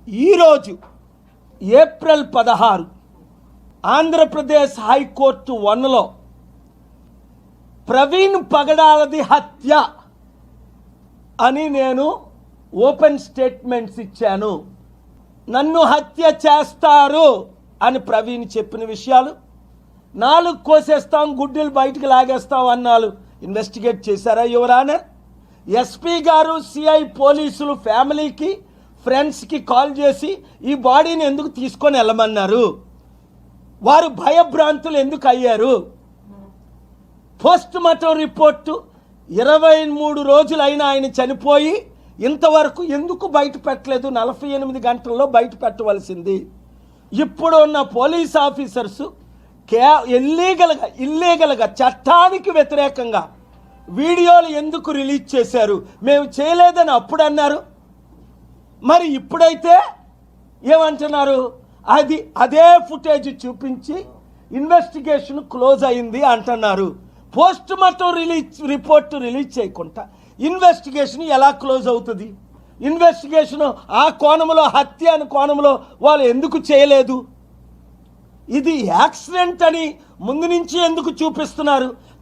ఈరోజు April 16 Andhra Pradesh high court 1లో Praveen పగడాలది హత్య అని నేను ఓపెన్ స్టేట్మెంట్స్ ఇచ్చాను. నన్ను హత్య చేస్తారు అని ప్రవీణ్ చెప్పిన విషయాలు, 4 కోసేస్తాం, గుడ్డలు బయటకు లాగేస్తాం అన్నాలు ఇన్వెస్టిగేట్ చేశారా యువర్ ఆనర్? ఎస్పీ గారు, సిఐ పోలీసులు ఫ్యామిలీకి, ఫ్రెండ్స్కి కాల్ చేసి ఈ బాడీని ఎందుకు తీసుకొని వెళ్ళమన్నారు? వారు భయభ్రాంతులు ఎందుకు అయ్యారు? పోస్ట్ మార్టం రిపోర్టు 23 రోజులైనా ఆయన చనిపోయి ఇంతవరకు ఎందుకు బయట పెట్టలేదు? 48 గంటల్లో బయట పెట్టవలసింది. ఇప్పుడు ఉన్న పోలీస్ ఆఫీసర్స్ ఇల్లీగల్గా చట్టానికి వ్యతిరేకంగా వీడియోలు ఎందుకు రిలీజ్ చేశారు? మేము చేయలేదని అప్పుడు అన్నారు, మరి ఇప్పుడైతే ఏమంటున్నారు? అదే ఫుటేజ్ చూపించి ఇన్వెస్టిగేషన్ క్లోజ్ అయింది అంటున్నారు. పోస్ట్ మార్టం రిపోర్ట్ రిలీజ్ చేయకుండా ఇన్వెస్టిగేషన్ ఎలా క్లోజ్ అవుతుంది? ఇన్వెస్టిగేషన్ ఆ కోణంలో, హత్య అని కోణంలో వాళ్ళు ఎందుకు చేయలేదు? ఇది యాక్సిడెంట్ అని ముందు నుంచి ఎందుకు చూపిస్తున్నారు?